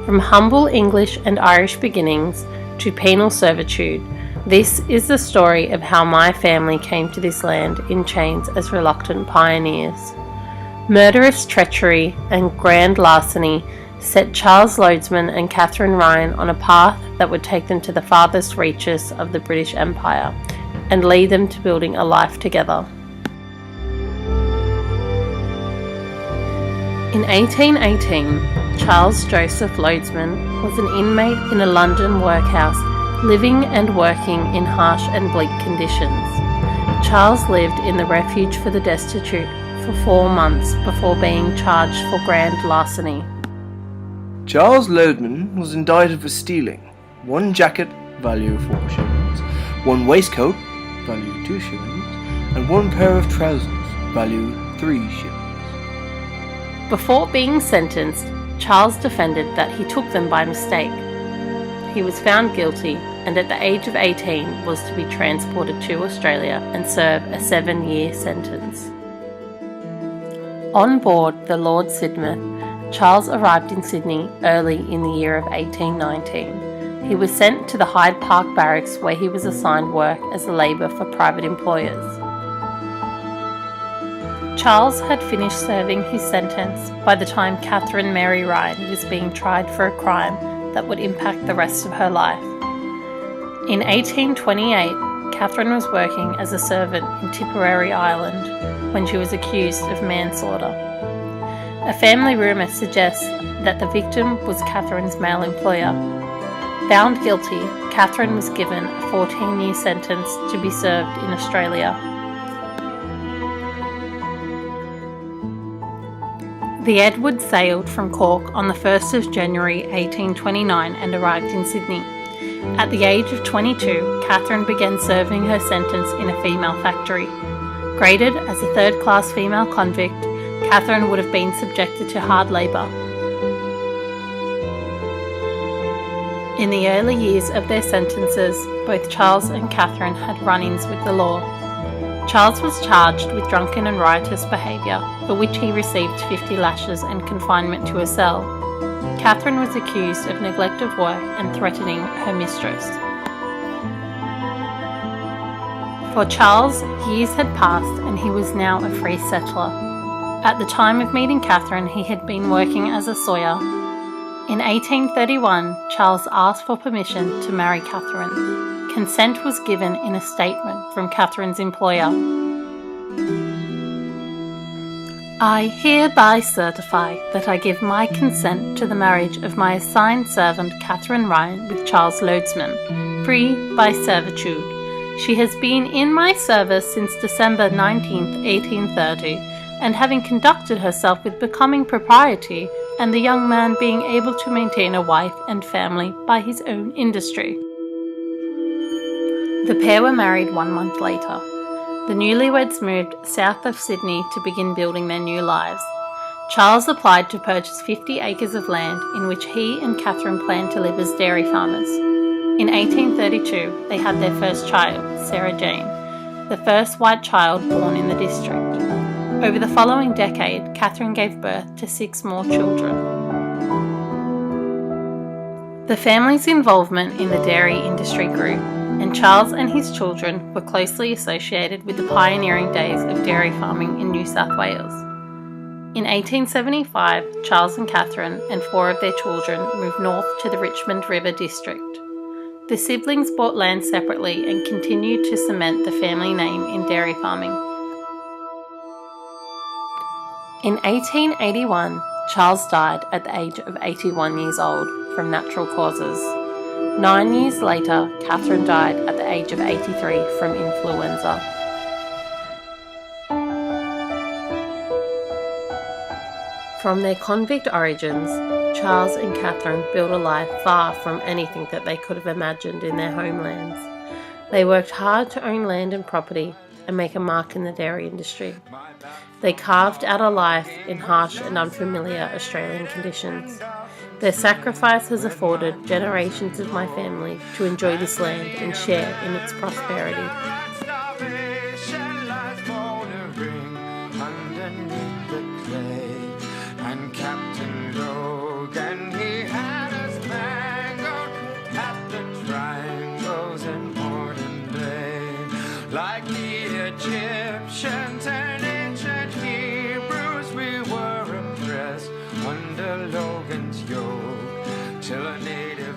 From humble English and Irish beginnings to penal servitude, this is the story of how my family came to this land in chains as reluctant pioneers. Murderous treachery and grand larceny set Charles Loadsman and Catherine Ryan on a path that would take them to the farthest reaches of the British Empire and lead them to building a life together. In 1818, Charles Joseph Loadsman was an inmate in a London workhouse, living and working in harsh and bleak conditions. Charles lived in the Refuge for the Destitute for 4 months before being charged for grand larceny. Charles Loadsman was indicted for stealing 1 jacket, value 4 shillings, 1 waistcoat, value 2 shillings, and 1 pair of trousers, value 3 shillings. Before being sentenced, Charles defended that he took them by mistake. He was found guilty and at the age of 18 was to be transported to Australia and serve a 7-year sentence. On board the Lord Sidmouth, Charles arrived in Sydney early in the year of 1819. He was sent to the Hyde Park Barracks where he was assigned work as a labourer for private employers. Charles had finished serving his sentence by the time Catherine Mary Ryan was being tried for a crime that would impact the rest of her life. In 1828, Catherine was working as a servant in Tipperary Island when she was accused of manslaughter. A family rumour suggests that the victim was Catherine's male employer. Found guilty, Catherine was given a 14-year sentence to be served in Australia. The Edup sailed from Cork on the 1st of January 1829 and arrived in Sydney. At the age of 22, Catherine began serving her sentence in a female factory. Graded as a third-class female convict, Catherine would have been subjected to hard labour. In the early years of their sentences, both Charles and Catherine had run-ins with the law. Charles was charged with drunken and riotous behaviour, for which he received 50 lashes and confinement to a cell. Catherine was accused of neglect of work and threatening her mistress. For Charles, years had passed and he was now a free settler. At the time of meeting Catherine, he had been working as a sawyer. In 1831, Charles asked for permission to marry Catherine. Consent was given in a statement from Catherine's employer. I hereby certify that I give my consent to the marriage of my assigned servant Catherine Ryan with Charles Loadsman, free by servitude. She has been in my service since December 19th, 1830, and having conducted herself with becoming propriety, and the young man being able to maintain a wife and family by his own industry. The pair were married 1 month later. The newlyweds moved south of Sydney to begin building their new lives. Charles applied to purchase 50 acres of land in which he and Catherine planned to live as dairy farmers. In 1832, they had their first child, Sarah Jane, the first white child born in the district. Over the following decade, Catherine gave birth to 6 more children. The family's involvement in the dairy industry grew, and Charles and his children were closely associated with the pioneering days of dairy farming in New South Wales. In 1875, Charles and Catherine and 4 of their children moved north to the Richmond River district. The siblings bought land separately and continued to cement the family name in dairy farming. In 1881, Charles died at the age of 81 years old from natural causes. 9 years later, Catherine died at the age of 83 from influenza. From their convict origins, Charles and Catherine built a life far from anything that they could have imagined in their homelands. They worked hard to own land and property and make a mark in the dairy industry. They carved out a life in harsh and unfamiliar Australian conditions. Their sacrifice has afforded generations of my family to enjoy this land and share in its prosperity. And Captain Logan, he had Like the Egyptians and ancient Hebrews, we were impressed under Logan's yoke, till a native